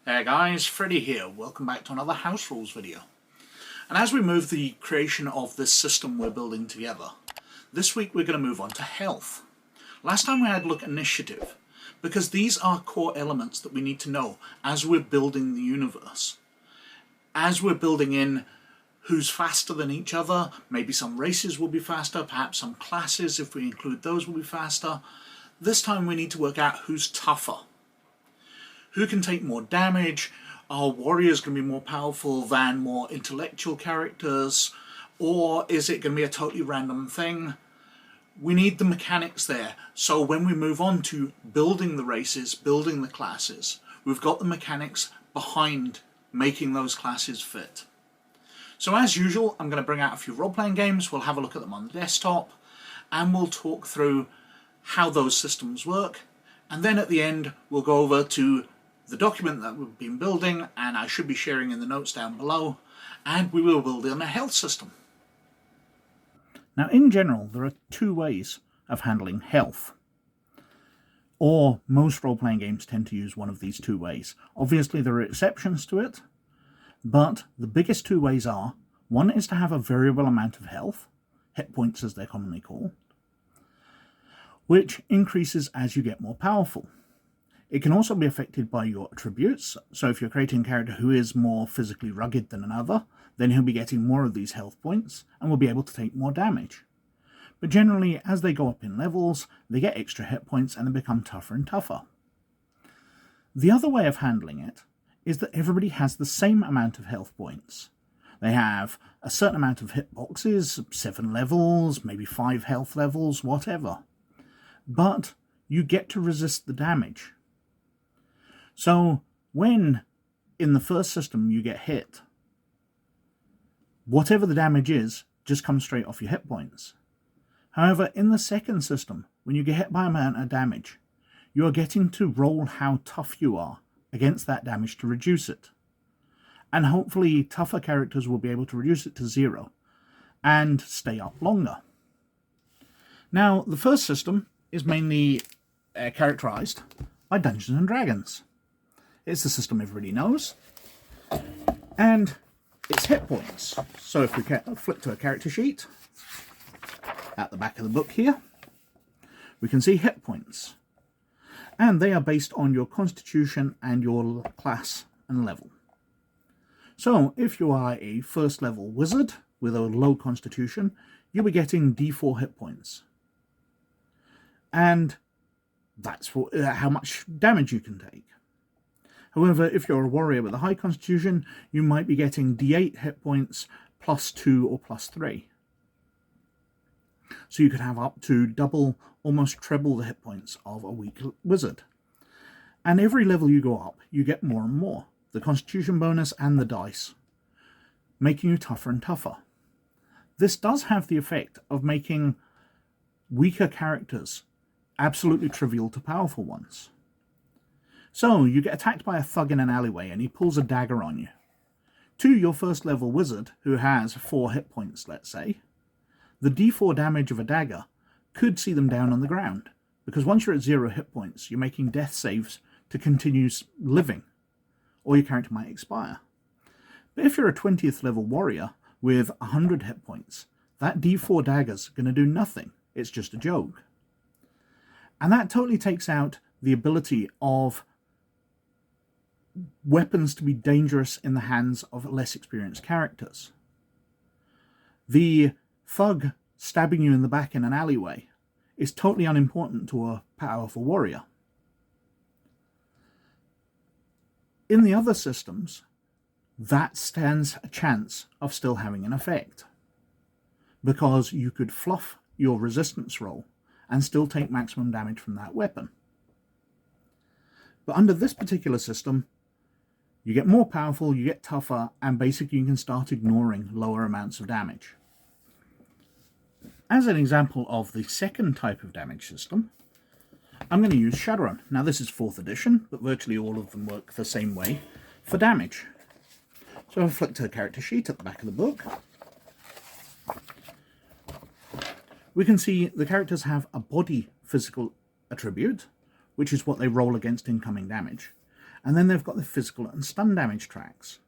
Hey guys, Freddy here. Welcome back to another House Rules video. And as we move the creation of this system we're building together, this week we're going to move on to health. Last time we had a look at initiative, because these are core elements that we need to know as we're building the universe. As we're building in who's faster than each other, maybe some races will be faster, perhaps some classes, if we include those, will be faster. This time we need to work out who's tougher. Who can take more damage? Are warriors going to be more powerful than more intellectual characters? Or is it going to be a totally random thing? We need the mechanics there. So when we move on to building the races, building the classes, we've got the mechanics behind making those classes fit. So as usual, I'm going to bring out a few role-playing games. We'll have a look at them on the desktop, and we'll talk through how those systems work. And then at the end, we'll go over to the document that we've been building, and I should be sharing in the notes down below, and we will build in a health system. Now, in general, there are two ways of handling health, or most role-playing games tend to use one of these two ways. Obviously, there are exceptions to it, but the biggest two ways are, one is to have a variable amount of health, hit points as they're commonly called, which increases as you get more powerful. It can also be affected by your attributes, so if you're creating a character who is more physically rugged than another, then he'll be getting more of these health points and will be able to take more damage. But generally, as they go up in levels, they get extra hit points and they become tougher and tougher. The other way of handling it is that everybody has the same amount of health points. They have a certain amount of hit boxes, 7 levels, maybe 5 health levels, whatever. But you get to resist the damage. So when in the first system you get hit, whatever the damage is just comes straight off your hit points. However, in the second system, when you get hit by an amount of damage, you are getting to roll how tough you are against that damage to reduce it. And hopefully tougher characters will be able to reduce it to 0 and stay up longer. Now, the first system is mainly characterized by Dungeons and Dragons. It's the system everybody knows, and it's hit points. So if we flip to a character sheet at the back of the book here, we can see hit points, and they are based on your constitution and your class and level. So if you are a first level wizard with a low constitution, you'll be getting D4 hit points, and that's how much damage you can take. However, if you're a warrior with a high constitution, you might be getting D8 hit points plus 2 or plus 3. So you could have up to double, almost treble the hit points of a weak wizard. And every level you go up, you get more and more. The constitution bonus and the dice, making you tougher and tougher. This does have the effect of making weaker characters absolutely trivial to powerful ones. So you get attacked by a thug in an alleyway and he pulls a dagger on you. To your first level wizard, who has 4 hit points, let's say, the D4 damage of a dagger could see them down on the ground, because once you're at 0 hit points, you're making death saves to continue living, or your character might expire. But if you're a 20th level warrior with 100 hit points, that D4 dagger's going to do nothing. It's just a joke. And that totally takes out the ability of weapons to be dangerous in the hands of less experienced characters. The thug stabbing you in the back in an alleyway is totally unimportant to a powerful warrior. In the other systems, that stands a chance of still having an effect, because you could fluff your resistance roll and still take maximum damage from that weapon. But under this particular system, you get more powerful, you get tougher, and basically you can start ignoring lower amounts of damage. As an example of the second type of damage system, I'm going to use Shadowrun. Now this is 4th edition, but virtually all of them work the same way for damage. So if I flick to the character sheet at the back of the book, we can see the characters have a body physical attribute, which is what they roll against incoming damage. and then they've got the physical and stun damage tracks.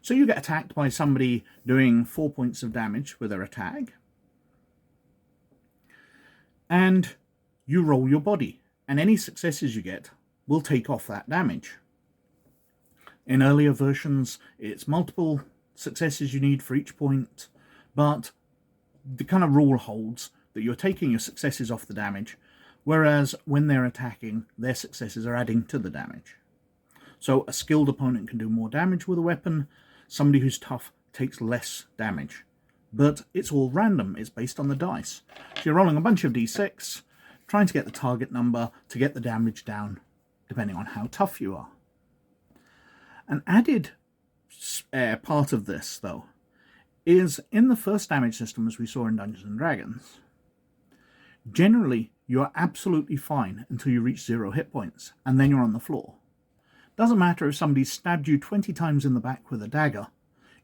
So you get attacked by somebody doing 4 points of damage with their attack, and you roll your body, and any successes you get will take off that damage. In earlier versions, it's multiple successes you need for each point, but the kind of rule holds that you're taking your successes off the damage, whereas when they're attacking, their successes are adding to the damage. So a skilled opponent can do more damage with a weapon, somebody who's tough takes less damage. But it's all random, it's based on the dice. So you're rolling a bunch of d6, trying to get the target number to get the damage down, depending on how tough you are. An added part of this, though, is in the first damage system, as we saw in Dungeons and Dragons, generally you're absolutely fine until you reach 0 hit points, and then you're on the floor. Doesn't matter if somebody stabbed you 20 times in the back with a dagger,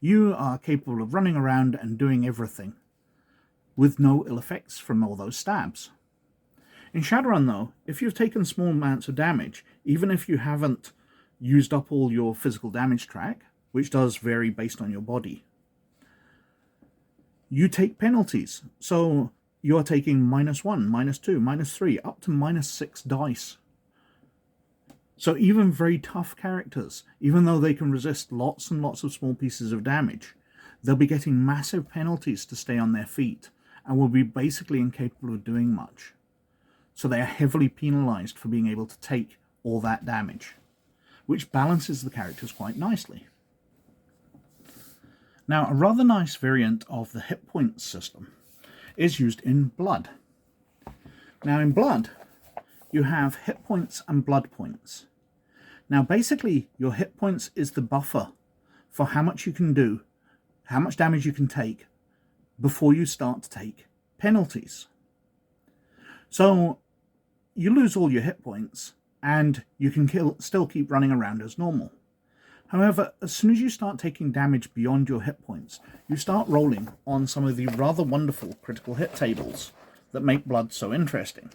you are capable of running around and doing everything, with no ill effects from all those stabs. In Shadowrun, though, if you've taken small amounts of damage, even if you haven't used up all your physical damage track, which does vary based on your body, you take penalties. So you're taking -1, -2, -3, up to -6 dice. So even very tough characters, even though they can resist lots and lots of small pieces of damage, they'll be getting massive penalties to stay on their feet and will be basically incapable of doing much. So they are heavily penalized for being able to take all that damage, which balances the characters quite nicely. Now, a rather nice variant of the hit points system is used in Blood. Now, in Blood, you have hit points and blood points. Now, basically, your hit points is the buffer for how much you can do, how much damage you can take before you start to take penalties. So you lose all your hit points and you can still keep running around as normal. However, as soon as you start taking damage beyond your hit points, you start rolling on some of the rather wonderful critical hit tables that make Blood so interesting.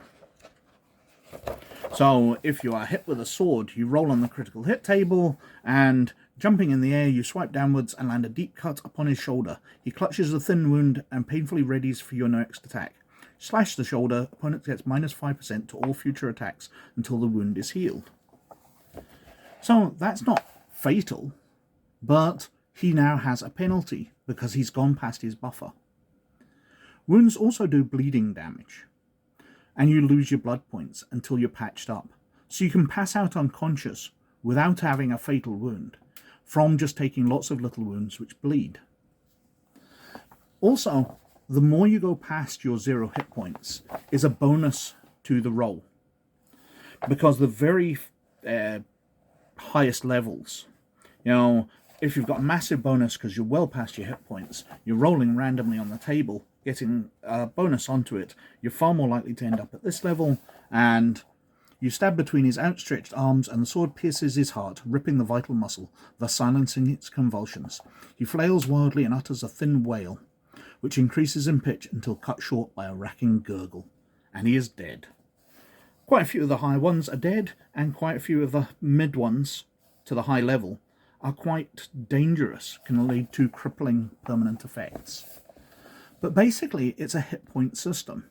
So if you are hit with a sword, you roll on the critical hit table, and jumping in the air, you swipe downwards and land a deep cut upon his shoulder. He clutches a thin wound and painfully readies for your next attack. Slash the shoulder, opponent gets -5% to all future attacks until the wound is healed. So that's not fatal, but he now has a penalty because he's gone past his buffer. Wounds also do bleeding damage, and you lose your blood points until you're patched up. So you can pass out unconscious without having a fatal wound from just taking lots of little wounds which bleed. Also, the more you go past your 0 hit points is a bonus to the roll, because the very highest levels, if you've got a massive bonus because you're well past your hit points, you're rolling randomly on the table, getting a bonus onto it, you're far more likely to end up at this level, and you stab between his outstretched arms and the sword pierces his heart, ripping the vital muscle, thus silencing its convulsions. He flails wildly and utters a thin wail, which increases in pitch until cut short by a racking gurgle, and he is dead. Quite a few of the high ones are dead, and quite a few of the mid ones to the high level are quite dangerous, can lead to crippling permanent effects. But basically, it's a hit point system,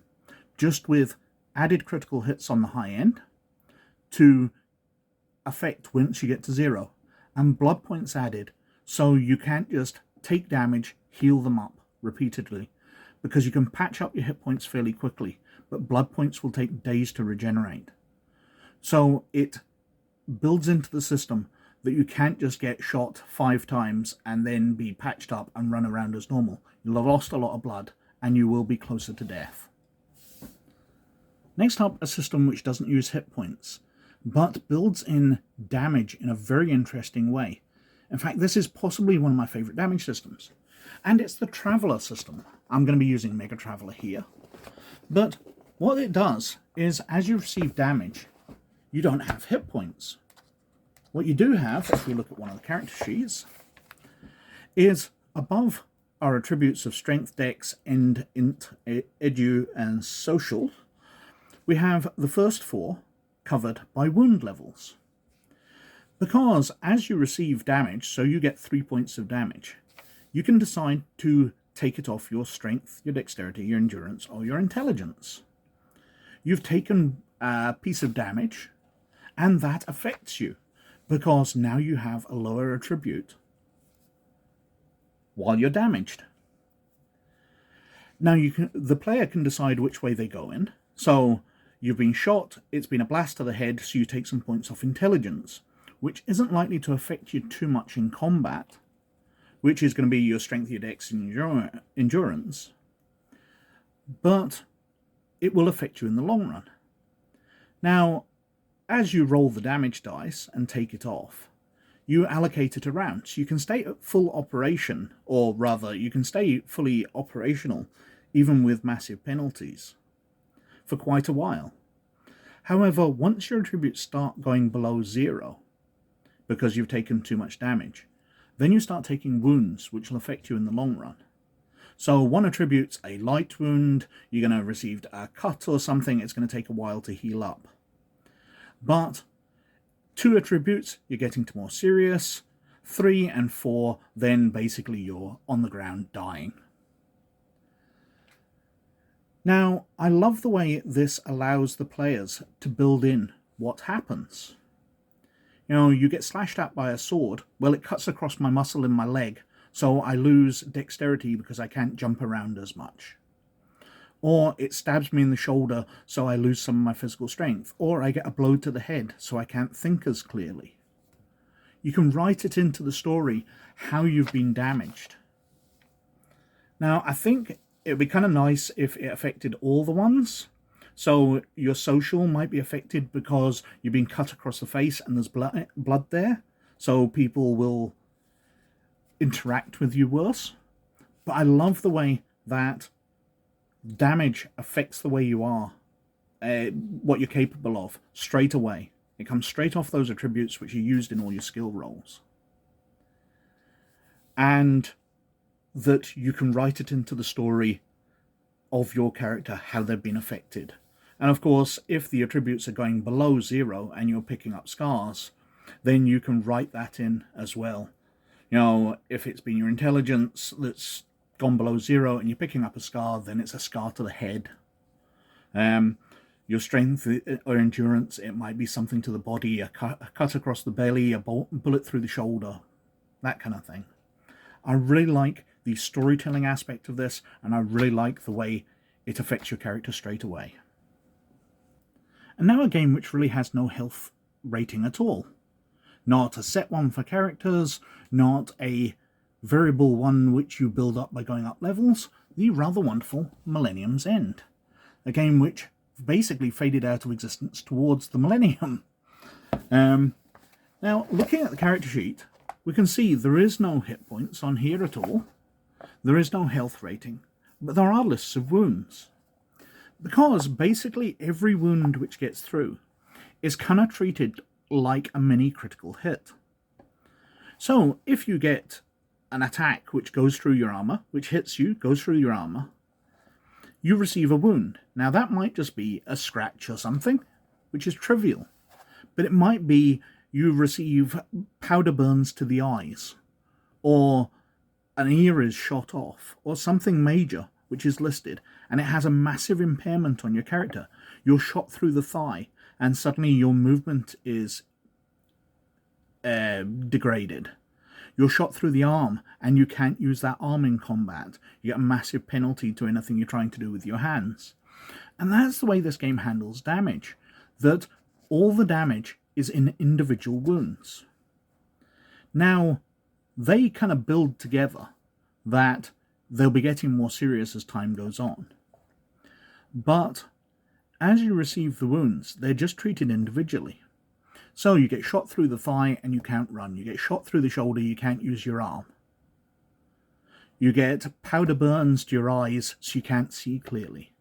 just with added critical hits on the high end to affect once you get to 0, and blood points added, so you can't just take damage, heal them up repeatedly, because you can patch up your hit points fairly quickly, but blood points will take days to regenerate. So it builds into the system that you can't just get shot 5 times and then be patched up and run around as normal. You'll have lost a lot of blood, and you will be closer to death. Next up, a system which doesn't use hit points, but builds in damage in a very interesting way. In fact, this is possibly one of my favourite damage systems, and it's the Traveller system. I'm going to be using Mega Traveller here, but what it does is, as you receive damage, you don't have hit points. What you do have, if we look at one of the character sheets, is above our attributes of Strength, Dex, Int, Edu, and Social, we have the first 4 covered by wound levels. Because as you receive damage, so you get 3 points of damage, you can decide to take it off your strength, your dexterity, your endurance, or your intelligence. You've taken a piece of damage, and that affects you, because now you have a lower attribute while you're damaged. Now the player can decide which way they go in. So you've been shot, it's been a blast to the head, so you take some points off intelligence, which isn't likely to affect you too much in combat, which is going to be your strength, your dex, and endurance, but it will affect you in the long run. Now, as you roll the damage dice and take it off, you allocate it around. So you can stay at full operation, or rather, you can stay fully operational, even with massive penalties, for quite a while. However, once your attributes start going below 0, because you've taken too much damage, then you start taking wounds, which will affect you in the long run. So one attribute's a light wound, you're going to receive a cut or something, it's going to take a while to heal up. But 2 attributes, you're getting to more serious. 3 and 4, then basically you're on the ground dying. Now, I love the way this allows the players to build in what happens. You know, you get slashed at by a sword, well, it cuts across my muscle in my leg, so I lose dexterity because I can't jump around as much. Or it stabs me in the shoulder, so I lose some of my physical strength. Or I get a blow to the head, so I can't think as clearly. You can write it into the story how you've been damaged. Now, I think it would be kind of nice if it affected all the ones. So your social might be affected because you've been cut across the face and there's blood there. So people will interact with you worse. But I love the way that damage affects the way you are, what you're capable of, straight away. It comes straight off those attributes which are used in all your skill rolls. And that you can write it into the story of your character, how they've been affected. And of course, if the attributes are going below 0 and you're picking up scars, then you can write that in as well. You know, if it's been your intelligence that's gone below 0 and you're picking up a scar, then it's a scar to the head. Your strength or endurance, it might be something to the body, a cut across the belly, a bullet through the shoulder, that kind of thing. I really like the storytelling aspect of this, and I really like the way it affects your character straight away. And now a game which really has no health rating at all. Not a set one for characters, not a variable one which you build up by going up levels, the rather wonderful Millennium's End. A game which basically faded out of existence towards the Millennium. Now, looking at the character sheet, we can see there is no hit points on here at all. There is no health rating, but there are lists of wounds. Because basically every wound which gets through is kind of treated like a mini critical hit. So if you get an attack which goes through your armor, which hits you, goes through your armor, you receive a wound. Now that might just be a scratch or something, which is trivial. But it might be you receive powder burns to the eyes, or an ear is shot off, or something major which is listed, and it has a massive impairment on your character. You're shot through the thigh, and suddenly your movement is degraded. You're shot through the arm, and you can't use that arm in combat. You get a massive penalty to anything you're trying to do with your hands. And that's the way this game handles damage, that all the damage is in individual wounds. Now, they kind of build together that they'll be getting more serious as time goes on. But as you receive the wounds, they're just treated individually. So you get shot through the thigh and you can't run. You get shot through the shoulder, you can't use your arm. You get powder burns to your eyes, so you can't see clearly.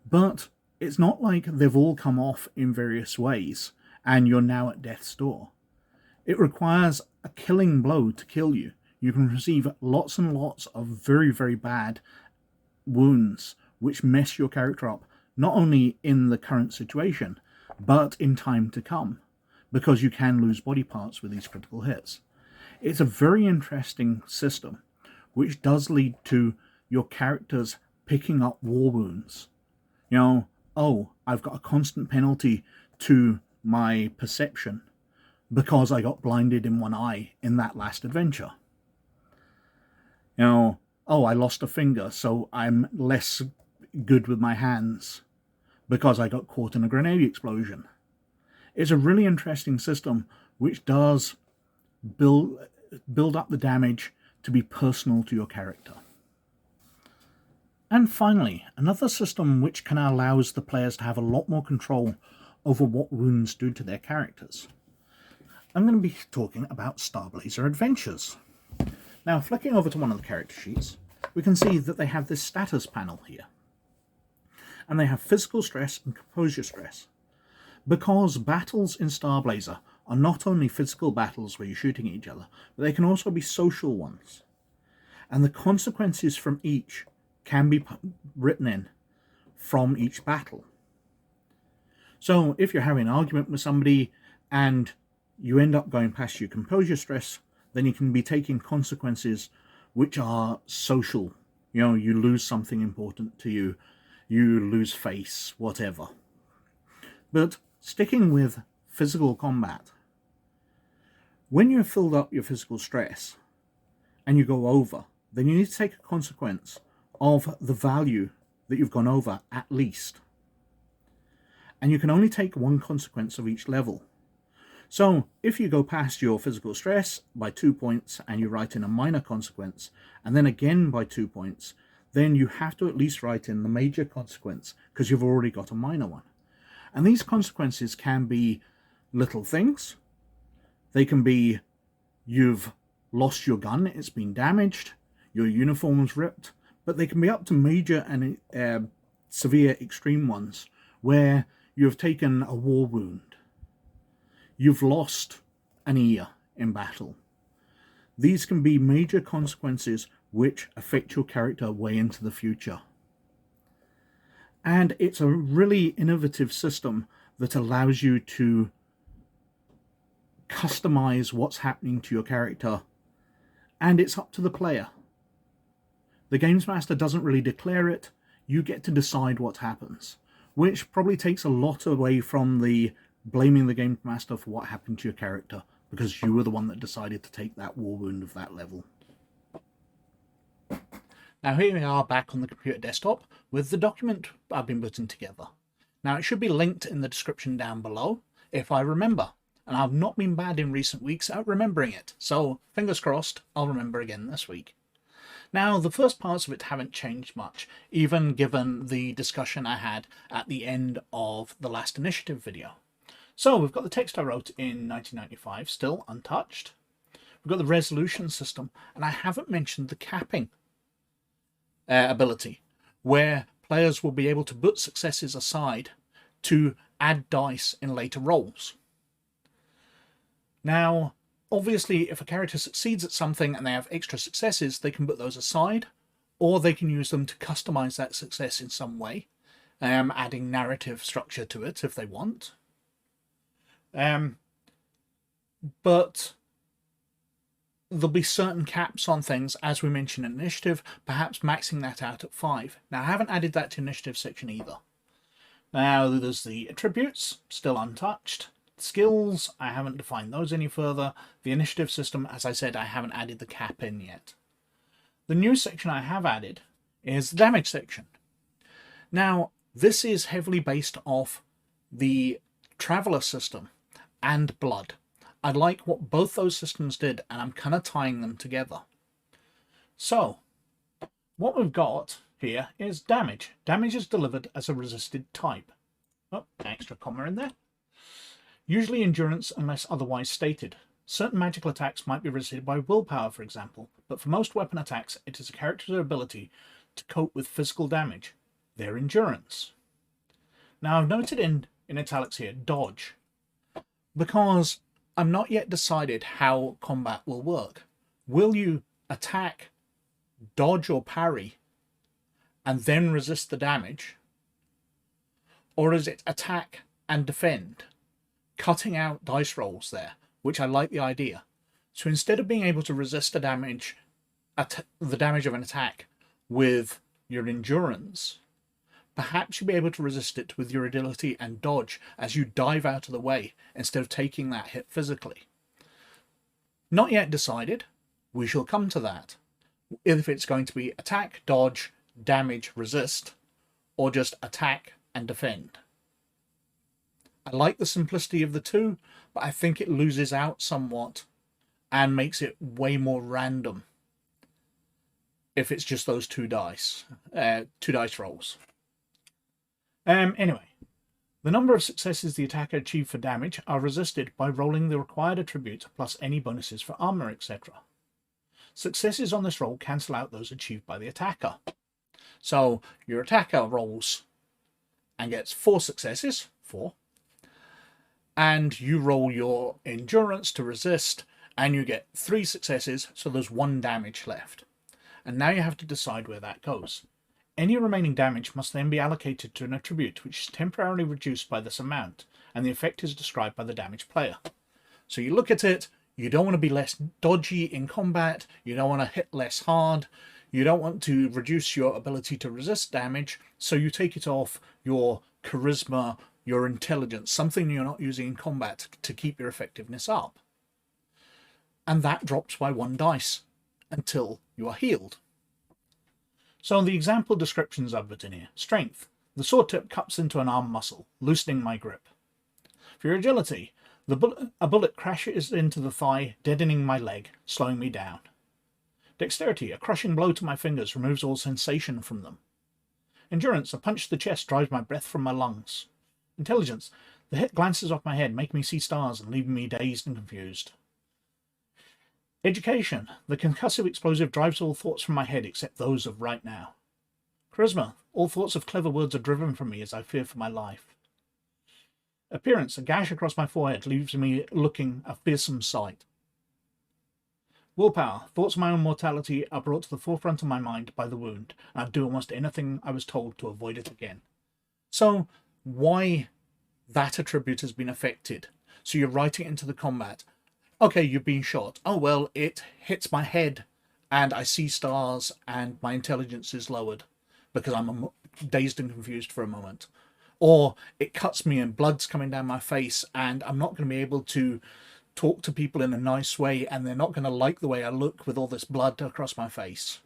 But it's not like they've all come off in various ways and you're now at death's door. It requires a killing blow to kill you. You can receive lots and lots of very, very bad wounds which mess your character up, not only in the current situation, but in time to come. because you can lose body parts with these critical hits. It's a very interesting system, which does lead to your characters picking up war wounds. You know, oh, I've got a constant penalty to my perception because I got blinded in one eye in that last adventure. You know, oh, I lost a finger, so I'm less good with my hands because I got caught in a grenade explosion. It's a really interesting system which does build up the damage to be personal to your character. And finally, another system which kind of allows the players to have a lot more control over what wounds do to their characters. I'm going to be talking about Starblazer Adventures. Now, flicking over to one of the character sheets, we can see that they have this status panel here. And they have physical stress and composure stress. Because battles in Starblazer are not only physical battles where you're shooting each other, but they can also be social ones. And the consequences from each can be written in from each battle. So if you're having an argument with somebody and you end up going past your composure stress, then you can be taking consequences which are social. You know, you lose something important to you, you lose face, whatever. But sticking with physical combat, when you've filled up your physical stress and you go over, then you need to take a consequence of the value that you've gone over at least. And you can only take one consequence of each level. So if you go past your physical stress by 2 points and you write in a minor consequence, and then again by 2 points, then you have to at least write in the major consequence because you've already got a minor one. And these consequences can be little things. They can be you've lost your gun, it's been damaged, your uniform's ripped, but they can be up to major and severe extreme ones where you have taken a war wound. You've lost an ear in battle. These can be major consequences which affect your character way into the future. And it's a really innovative system that allows you to customize what's happening to your character, and it's up to the player. The Games Master doesn't really declare it, you get to decide what happens, which probably takes a lot away from the blaming the Games Master for what happened to your character, because you were the one that decided to take that war wound of that level. Now here we are back on the computer desktop with the document I've been putting together. Now it should be linked in the description down below, if I remember. And I've not been bad in recent weeks at remembering it, so fingers crossed I'll remember again this week. Now the first parts of it haven't changed much, even given the discussion I had at the end of the last initiative video. So we've got the text I wrote in 1995 still untouched. We've got the resolution system, and I haven't mentioned the capping ability, where players will be able to put successes aside to add dice in later rolls. Now, obviously, if a character succeeds at something and they have extra successes, they can put those aside, or they can use them to customize that success in some way, adding narrative structure to it if they want. But there'll be certain caps on things, as we mentioned in initiative, perhaps maxing that out at 5. Now, I haven't added that to initiative section either. Now, there's the attributes, still untouched. Skills, I haven't defined those any further. The initiative system, as I said, I haven't added the cap in yet. The new section I have added is the damage section. Now, this is heavily based off the Traveller system and Blood. I like what both those systems did, and I'm kind of tying them together. So, what we've got here is damage. Damage is delivered as a resisted type. Oh, extra comma in there. Usually endurance unless otherwise stated. Certain magical attacks might be resisted by willpower, for example, but for most weapon attacks it is a character's ability to cope with physical damage, their endurance. Now I've noted in italics here, dodge, because I'm not yet decided how combat will work. Will you attack, dodge or parry, and then resist the damage? Or is it attack and defend, cutting out dice rolls there, which I like the idea. So instead of being able to resist the damage of an attack with your endurance, perhaps you'll be able to resist it with your agility and dodge as you dive out of the way instead of taking that hit physically. Not yet decided. We shall come to that. If it's going to be attack, dodge, damage, resist, or just attack and defend. I like the simplicity of the two, but I think it loses out somewhat and makes it way more random if it's just those two dice rolls. Anyway, the number of successes the attacker achieved for damage are resisted by rolling the required attribute plus any bonuses for armor, etc. Successes on this roll cancel out those achieved by the attacker. So your attacker rolls and gets 4 successes, 4, and you roll your endurance to resist and you get 3 successes, so there's 1 damage left. And now you have to decide where that goes. Any remaining damage must then be allocated to an attribute which is temporarily reduced by this amount, and the effect is described by the damaged player. So you look at it, you don't want to be less dodgy in combat, you don't want to hit less hard, you don't want to reduce your ability to resist damage, so you take it off your charisma, your intelligence, something you're not using in combat to keep your effectiveness up. And that drops by 1 dice until you are healed. So the example descriptions I've put in here. Strength. The sword tip cuts into an arm muscle, loosening my grip. For your agility, a bullet crashes into the thigh, deadening my leg, slowing me down. Dexterity. A crushing blow to my fingers removes all sensation from them. Endurance. A punch to the chest drives my breath from my lungs. Intelligence. The hit glances off my head, making me see stars and leaving me dazed and confused. Education. The concussive explosive drives all thoughts from my head except those of right now. Charisma. All thoughts of clever words are driven from me as I fear for my life. Appearance. A gash across my forehead leaves me looking a fearsome sight. Willpower. Thoughts of my own mortality are brought to the forefront of my mind by the wound, and I'd do almost anything I was told to avoid it again. So, why that attribute has been affected? So you're writing it into the combat. Okay, you've been shot. Oh, well, it hits my head and I see stars and my intelligence is lowered because I'm dazed and confused for a moment. Or it cuts me and blood's coming down my face and I'm not going to be able to talk to people in a nice way and they're not going to like the way I look with all this blood across my face.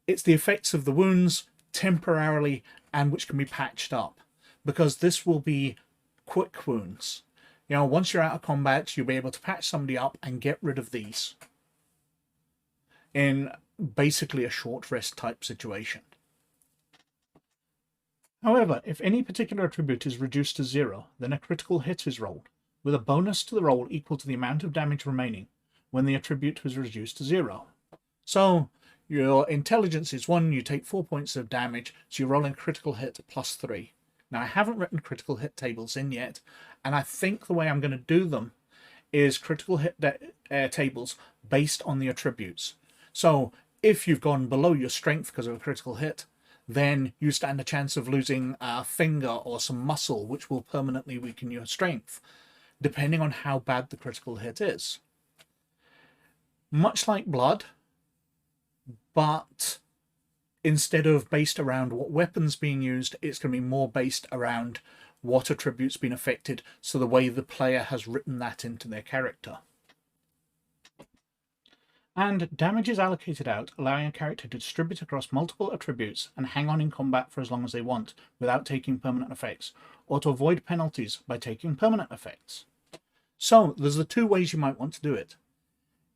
It's the effects of the wounds temporarily and which can be patched up because this will be quick wounds. You know, once you're out of combat, you'll be able to patch somebody up and get rid of these in basically a short rest type situation. However, if any particular attribute is reduced to 0, then a critical hit is rolled, with a bonus to the roll equal to the amount of damage remaining when the attribute was reduced to 0. So, your intelligence is 1, you take 4 points of damage, so you're rolling a critical hit plus 3. Now, I haven't written critical hit tables in yet, and I think the way I'm going to do them is critical hit tables based on the attributes. So, if you've gone below your strength because of a critical hit, then you stand a chance of losing a finger or some muscle, which will permanently weaken your strength, depending on how bad the critical hit is. Much like blood, but instead of based around what weapons being used, it's going to be more based around what attributes been affected, so the way the player has written that into their character. And damage is allocated out, allowing a character to distribute across multiple attributes and hang on in combat for as long as they want, without taking permanent effects, or to avoid penalties by taking permanent effects. So, there's the 2 ways you might want to do it.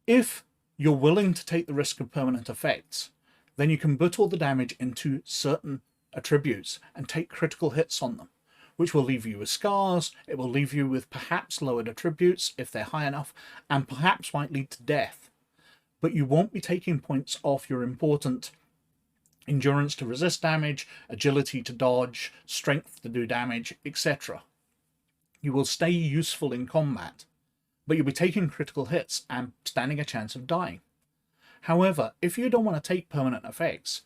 If you're willing to take the risk of permanent effects, then you can put all the damage into certain attributes and take critical hits on them, which will leave you with scars, it will leave you with perhaps lowered attributes if they're high enough, and perhaps might lead to death. But you won't be taking points off your important endurance to resist damage, agility to dodge, strength to do damage, etc. You will stay useful in combat, but you'll be taking critical hits and standing a chance of dying. However, if you don't want to take permanent effects,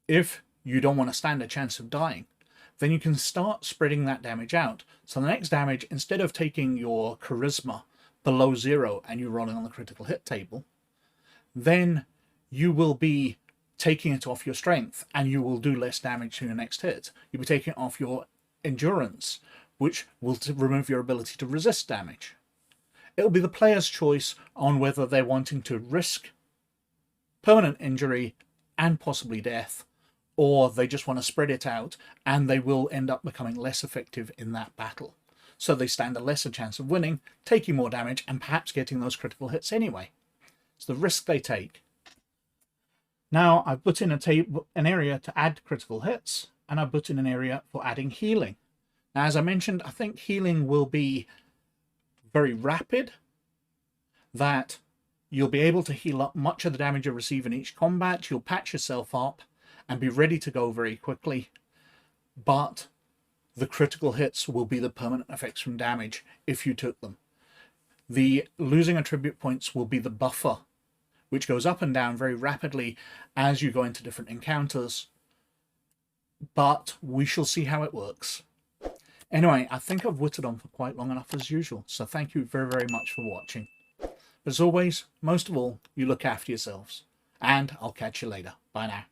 if you don't want to stand a chance of dying, then you can start spreading that damage out. So the next damage, instead of taking your charisma below 0 and you rolling on the critical hit table, then you will be taking it off your strength and you will do less damage to your next hit. You'll be taking it off your endurance, which will remove your ability to resist damage. It'll be the player's choice on whether they're wanting to risk permanent injury and possibly death, or they just want to spread it out and they will end up becoming less effective in that battle. So they stand a lesser chance of winning, taking more damage, and perhaps getting those critical hits anyway. It's the risk they take. Now I've put in an area to add critical hits, and I've put in an area for adding healing. Now, as I mentioned, I think healing will be very rapid, that you'll be able to heal up much of the damage you receive in each combat. You'll patch yourself up and be ready to go very quickly, but the critical hits will be the permanent effects from damage if you took them. The losing attribute points will be the buffer, which goes up and down very rapidly as you go into different encounters, but we shall see how it works. Anyway, I think I've whittled on for quite long enough as usual, so thank you very, very much for watching. As always, most of all, you look after yourselves, and I'll catch you later. Bye now.